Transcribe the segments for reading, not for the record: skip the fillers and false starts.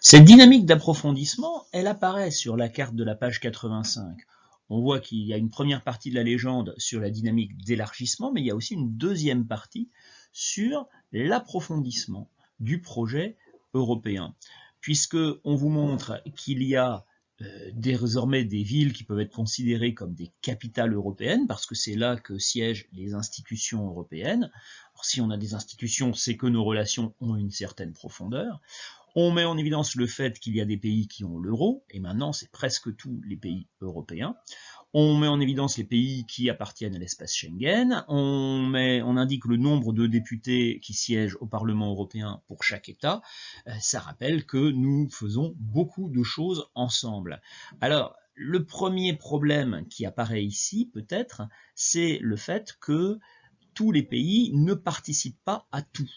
Cette dynamique d'approfondissement, elle apparaît sur la carte de la page 85. On voit qu'il y a une première partie de la légende sur la dynamique d'élargissement, mais il y a aussi une deuxième partie sur l'approfondissement du projet européen. Puisque on vous montre qu'il y a désormais des villes qui peuvent être considérées comme des capitales européennes, parce que c'est là que siègent les institutions européennes. Alors, si on a des institutions, c'est que nos relations ont une certaine profondeur. On met en évidence le fait qu'il y a des pays qui ont l'euro, et maintenant c'est presque tous les pays européens. On met en évidence les pays qui appartiennent à l'espace Schengen. On indique le nombre de députés qui siègent au Parlement européen pour chaque État. Ça rappelle que nous faisons beaucoup de choses ensemble. Alors, le premier problème qui apparaît ici, peut-être, c'est le fait que tous les pays ne participent pas à tout.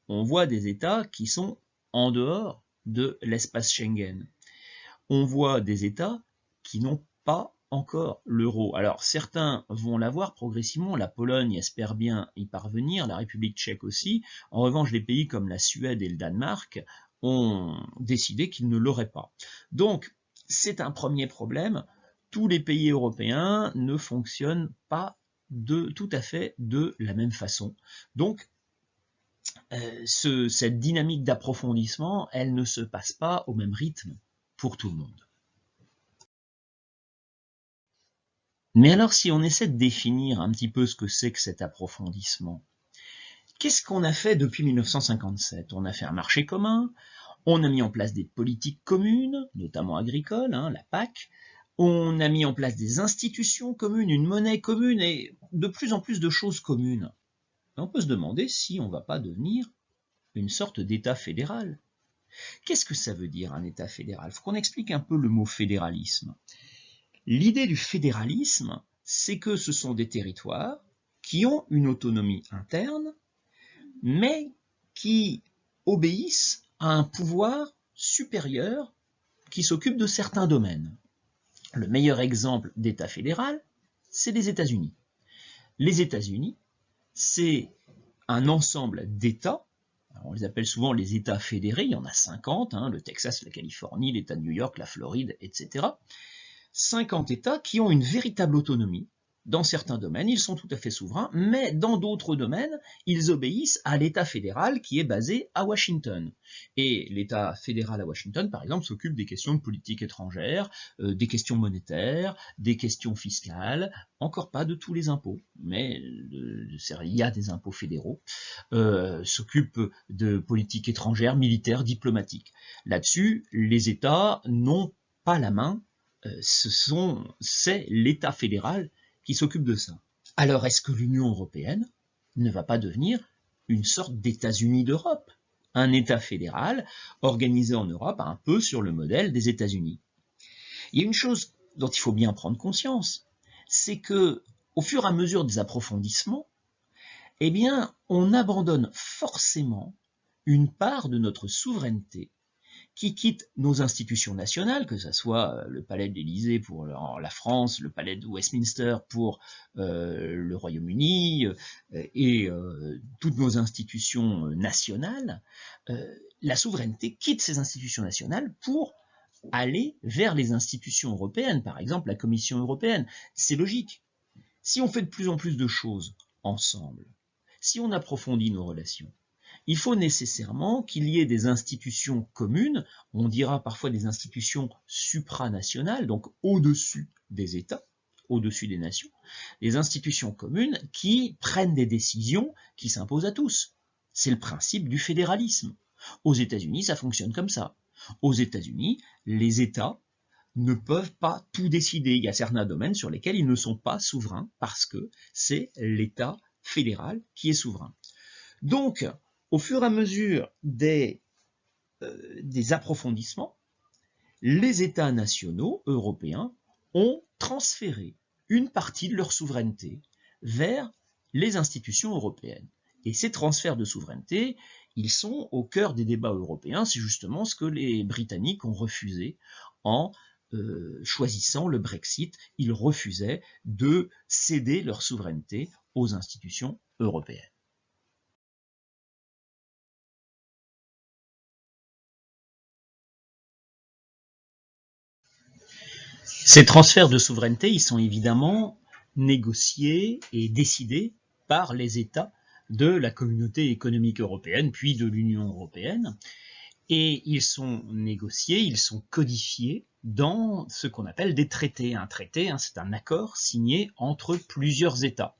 On voit des États qui sont en dehors de l'espace Schengen. On voit des États qui n'ont pas encore l'euro. Alors certains vont l'avoir progressivement, la Pologne espère bien y parvenir, la République tchèque aussi. En revanche, les pays comme la Suède et le Danemark ont décidé qu'ils ne l'auraient pas. Donc c'est un premier problème. Tous les pays européens ne fonctionnent pas tout à fait de la même façon. Donc cette dynamique d'approfondissement, elle ne se passe pas au même rythme pour tout le monde. Mais alors, si on essaie de définir un petit peu ce que c'est que cet approfondissement, qu'est-ce qu'on a fait depuis 1957? On a fait un marché commun, on a mis en place des politiques communes, notamment agricoles, la PAC, on a mis en place des institutions communes, une monnaie commune et de plus en plus de choses communes. Et on peut se demander si on ne va pas devenir une sorte d'État fédéral. Qu'est-ce que ça veut dire un État fédéral? Il faut qu'on explique un peu le mot fédéralisme. L'idée du fédéralisme, c'est que ce sont des territoires qui ont une autonomie interne, mais qui obéissent à un pouvoir supérieur qui s'occupe de certains domaines. Le meilleur exemple d'État fédéral, c'est les États-Unis. Les États-Unis, c'est un ensemble d'États. On les appelle souvent les États fédérés, il y en a 50, le Texas, la Californie, l'État de New York, la Floride, etc. 50 États qui ont une véritable autonomie. Dans certains domaines, ils sont tout à fait souverains, mais dans d'autres domaines, ils obéissent à l'État fédéral qui est basé à Washington. Et l'État fédéral à Washington, par exemple, s'occupe des questions de politique étrangère, des questions monétaires, des questions fiscales, encore pas de tous les impôts, mais il y a des impôts fédéraux, s'occupe de politique étrangère, militaire, diplomatique. Là-dessus, les États n'ont pas la main, c'est l'État fédéral qui s'occupe de ça. Alors est-ce que l'Union européenne ne va pas devenir une sorte d'États-Unis d'Europe? Un État fédéral organisé en Europe un peu sur le modèle des États-Unis. Il y a une chose dont il faut bien prendre conscience, c'est que au fur et à mesure des approfondissements, eh bien, on abandonne forcément une part de notre souveraineté qui quitte nos institutions nationales, que ce soit le palais de l'Élysée pour la France, le palais de Westminster pour le Royaume-Uni et toutes nos institutions nationales, la souveraineté quitte ces institutions nationales pour aller vers les institutions européennes, par exemple la Commission européenne. C'est logique. Si on fait de plus en plus de choses ensemble, si on approfondit nos relations, il faut nécessairement qu'il y ait des institutions communes, on dira parfois des institutions supranationales, donc au-dessus des États, au-dessus des nations, des institutions communes qui prennent des décisions qui s'imposent à tous. C'est le principe du fédéralisme. Aux États-Unis, ça fonctionne comme ça. Aux États-Unis, les États ne peuvent pas tout décider. Il y a certains domaines sur lesquels ils ne sont pas souverains parce que c'est l'État fédéral qui est souverain. Donc, au fur et à mesure des approfondissements, les États nationaux européens ont transféré une partie de leur souveraineté vers les institutions européennes. Et ces transferts de souveraineté, ils sont au cœur des débats européens. C'est justement ce que les Britanniques ont refusé en choisissant le Brexit. Ils refusaient de céder leur souveraineté aux institutions européennes. Ces transferts de souveraineté, ils sont évidemment négociés et décidés par les États de la communauté économique européenne, puis de l'Union européenne. Et ils sont négociés, ils sont codifiés dans ce qu'on appelle des traités. Un traité, c'est un accord signé entre plusieurs États.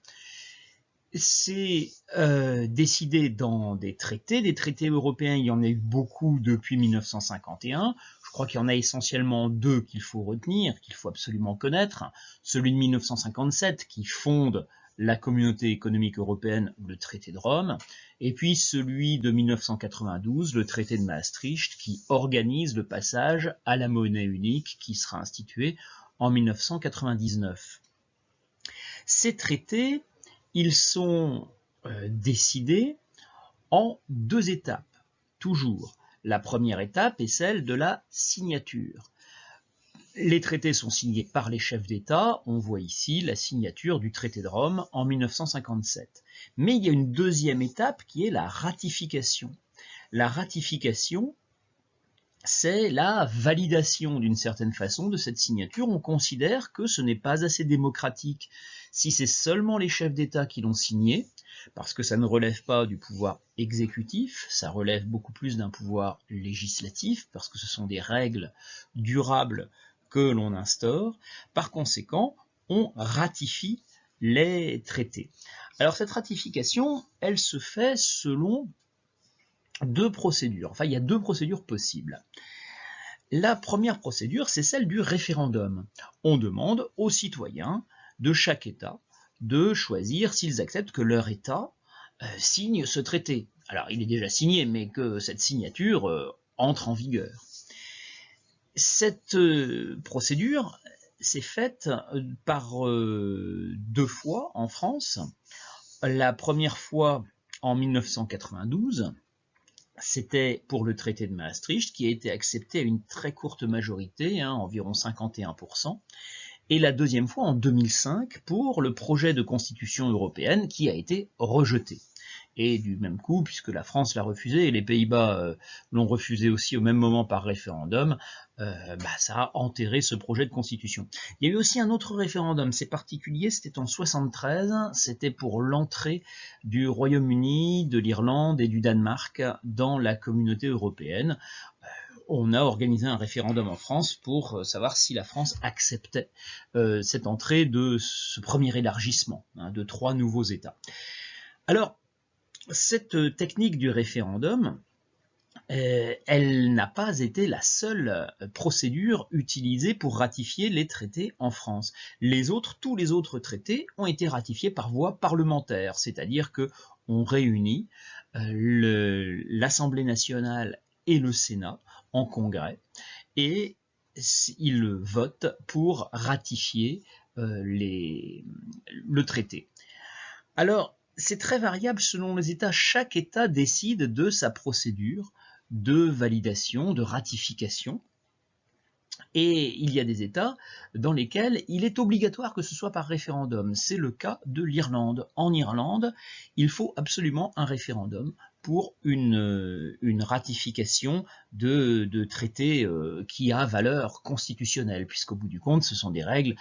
C'est décidé dans des traités européens, il y en a eu beaucoup depuis 1951. Je crois qu'il y en a essentiellement deux qu'il faut retenir, qu'il faut absolument connaître. Celui de 1957 qui fonde la Communauté économique européenne, le traité de Rome, et puis celui de 1992, le traité de Maastricht, qui organise le passage à la monnaie unique qui sera instituée en 1999. Ces traités, ils sont décidés en deux étapes, toujours. La première étape est celle de la signature. Les traités sont signés par les chefs d'État. On voit ici la signature du traité de Rome en 1957. Mais il y a une deuxième étape qui est la ratification. La ratification, c'est la validation d'une certaine façon de cette signature. On considère que ce n'est pas assez démocratique si c'est seulement les chefs d'État qui l'ont signé, parce que ça ne relève pas du pouvoir exécutif, ça relève beaucoup plus d'un pouvoir législatif, parce que ce sont des règles durables que l'on instaure. Par conséquent, on ratifie les traités. Alors cette ratification, elle se fait selon deux procédures. Enfin, il y a deux procédures possibles. La première procédure, c'est celle du référendum. On demande aux citoyens de chaque État de choisir s'ils acceptent que leur État signe ce traité. Alors, il est déjà signé, mais que cette signature entre en vigueur. Cette procédure s'est faite par deux fois en France. La première fois en 1992, c'était pour le traité de Maastricht, qui a été accepté à une très courte majorité, environ 51%, et la deuxième fois en 2005 pour le projet de constitution européenne qui a été rejeté. Et du même coup, puisque la France l'a refusé et les Pays-Bas l'ont refusé aussi au même moment par référendum, ça a enterré ce projet de constitution. Il y a eu aussi un autre référendum, c'est particulier, c'était en 73, c'était pour l'entrée du Royaume-Uni, de l'Irlande et du Danemark dans la communauté européenne. On a organisé un référendum en France pour savoir si la France acceptait cette entrée de ce premier élargissement de 3 nouveaux États. Alors, cette technique du référendum, elle n'a pas été la seule procédure utilisée pour ratifier les traités en France. Tous les autres traités ont été ratifiés par voie parlementaire, c'est-à-dire qu'on réunit l'Assemblée nationale et le Sénat en congrès, et ils votent pour ratifier le traité. Alors, c'est très variable selon les États. Chaque État décide de sa procédure de validation, de ratification. Et il y a des États dans lesquels il est obligatoire que ce soit par référendum. C'est le cas de l'Irlande. En Irlande, il faut absolument un référendum pour une ratification de traité qui a valeur constitutionnelle, puisqu'au bout du compte, ce sont des règles,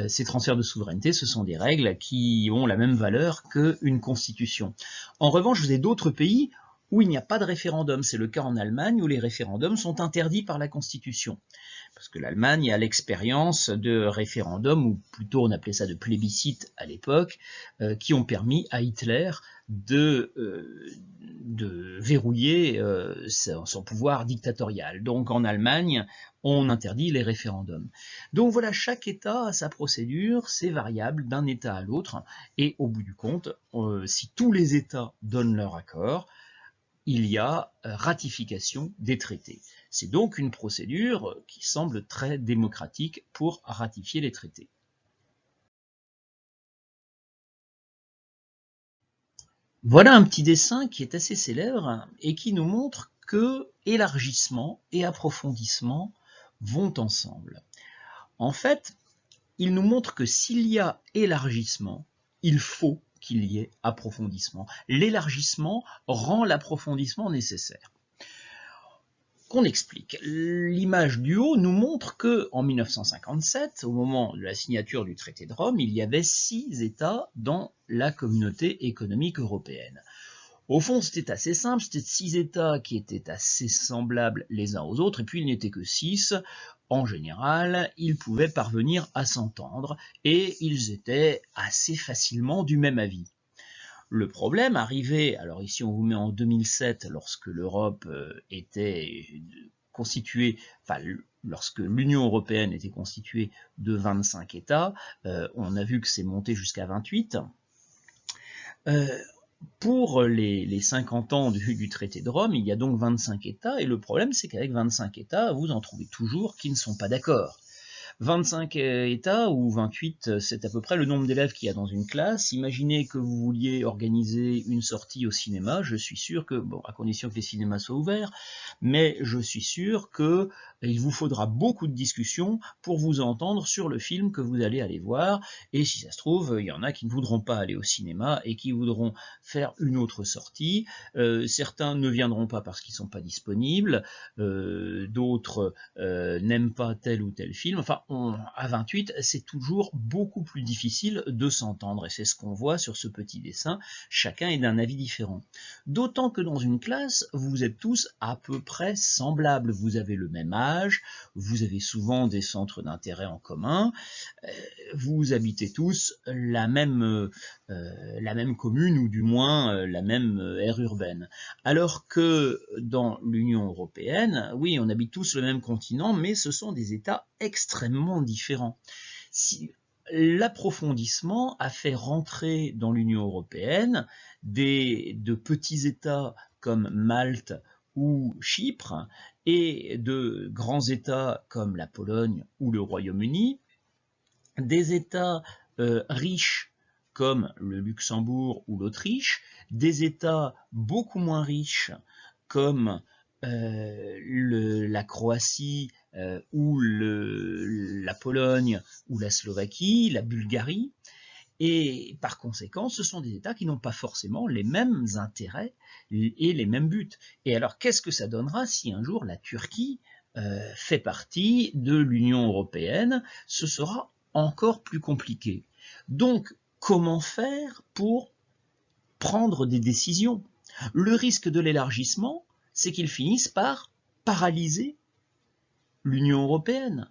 ces transferts de souveraineté, ce sont des règles qui ont la même valeur qu'une constitution. En revanche, vous avez d'autres pays où il n'y a pas de référendum. C'est le cas en Allemagne, où les référendums sont interdits par la Constitution. Parce que l'Allemagne a l'expérience de référendums, ou plutôt on appelait ça de plébiscites à l'époque, qui ont permis à Hitler de verrouiller son pouvoir dictatorial. Donc en Allemagne, on interdit les référendums. Donc voilà, chaque État a sa procédure, c'est variable d'un État à l'autre, et au bout du compte, si tous les États donnent leur accord, il y a ratification des traités. C'est donc une procédure qui semble très démocratique pour ratifier les traités. Voilà un petit dessin qui est assez célèbre et qui nous montre que élargissement et approfondissement vont ensemble. En fait, il nous montre que s'il y a élargissement, il faut qu'il y ait approfondissement. L'élargissement rend l'approfondissement nécessaire. qu'on explique. L'image du haut nous montre que en 1957, au moment de la signature du traité de Rome, il y avait 6 États dans la communauté économique européenne. Au fond, c'était assez simple, c'était 6 États qui étaient assez semblables les uns aux autres, et puis il n'était que 6. En général, ils pouvaient parvenir à s'entendre, et ils étaient assez facilement du même avis. Le problème arrivait, alors ici on vous met en 2007, lorsque l'Europe était constituée, enfin lorsque l'Union européenne était constituée de 25 États, on a vu que c'est monté jusqu'à 28. Pour les 50 ans du traité de Rome, il y a donc 25 États, et le problème c'est qu'avec 25 États, vous en trouvez toujours qui ne sont pas d'accord. 25 États ou 28, c'est à peu près le nombre d'élèves qu'il y a dans une classe. Imaginez que vous vouliez organiser une sortie au cinéma, je suis sûr que, bon, à condition que les cinémas soient ouverts, mais je suis sûr que il vous faudra beaucoup de discussions pour vous entendre sur le film que vous allez aller voir, et si ça se trouve, il y en a qui ne voudront pas aller au cinéma et qui voudront faire une autre sortie. Certains ne viendront pas parce qu'ils ne sont pas disponibles, d'autres n'aiment pas tel ou tel film. Enfin, à 28, c'est toujours beaucoup plus difficile de s'entendre, et c'est ce qu'on voit sur ce petit dessin. Chacun est d'un avis différent. D'autant que dans une classe, vous êtes tous à peu près semblables. Vous avez le même âge, vous avez souvent des centres d'intérêt en commun, vous habitez tous la même commune, ou du moins la même aire urbaine. Alors que dans l'Union européenne, oui, on habite tous le même continent, mais ce sont des États extrêmement différents. Si l'approfondissement a fait rentrer dans l'Union européenne de petits États comme Malte ou Chypre, et de grands États comme la Pologne ou le Royaume-Uni, des États riches comme le Luxembourg ou l'Autriche, des États beaucoup moins riches comme la Croatie ou la Pologne ou la Slovaquie, la Bulgarie, et par conséquent, ce sont des États qui n'ont pas forcément les mêmes intérêts et les mêmes buts. Et alors, qu'est-ce que ça donnera si un jour la Turquie fait partie de l'Union européenne? Ce sera encore plus compliqué. Donc, comment faire pour prendre des décisions? Le risque de l'élargissement, c'est qu'ils finissent par paralyser l'Union européenne,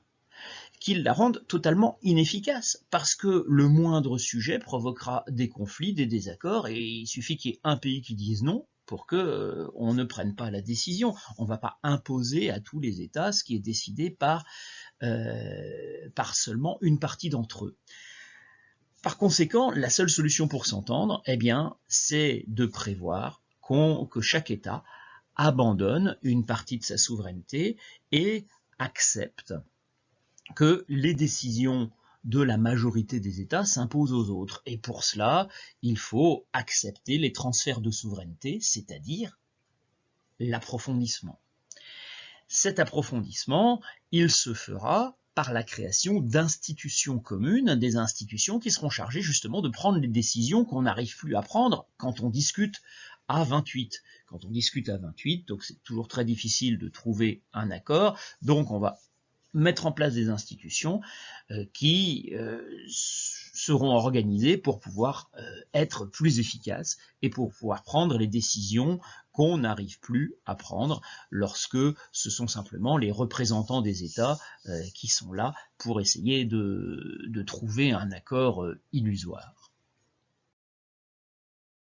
qu'ils la rendent totalement inefficace, parce que le moindre sujet provoquera des conflits, des désaccords, et il suffit qu'il y ait un pays qui dise non pour que on ne prenne pas la décision. On ne va pas imposer à tous les États ce qui est décidé par seulement une partie d'entre eux. Par conséquent, la seule solution pour s'entendre, eh bien, c'est de prévoir que chaque État abandonne une partie de sa souveraineté et accepte que les décisions de la majorité des États s'imposent aux autres. Et pour cela, il faut accepter les transferts de souveraineté, c'est-à-dire l'approfondissement. Cet approfondissement, il se fera par la création d'institutions communes, des institutions qui seront chargées justement de prendre les décisions qu'on n'arrive plus à prendre quand on discute à 28. Quand on discute à 28, donc c'est toujours très difficile de trouver un accord, donc on va mettre en place des institutions qui seront organisées pour pouvoir être plus efficaces et pour pouvoir prendre les décisions qu'on n'arrive plus à prendre lorsque ce sont simplement les représentants des États qui sont là pour essayer de trouver un accord illusoire.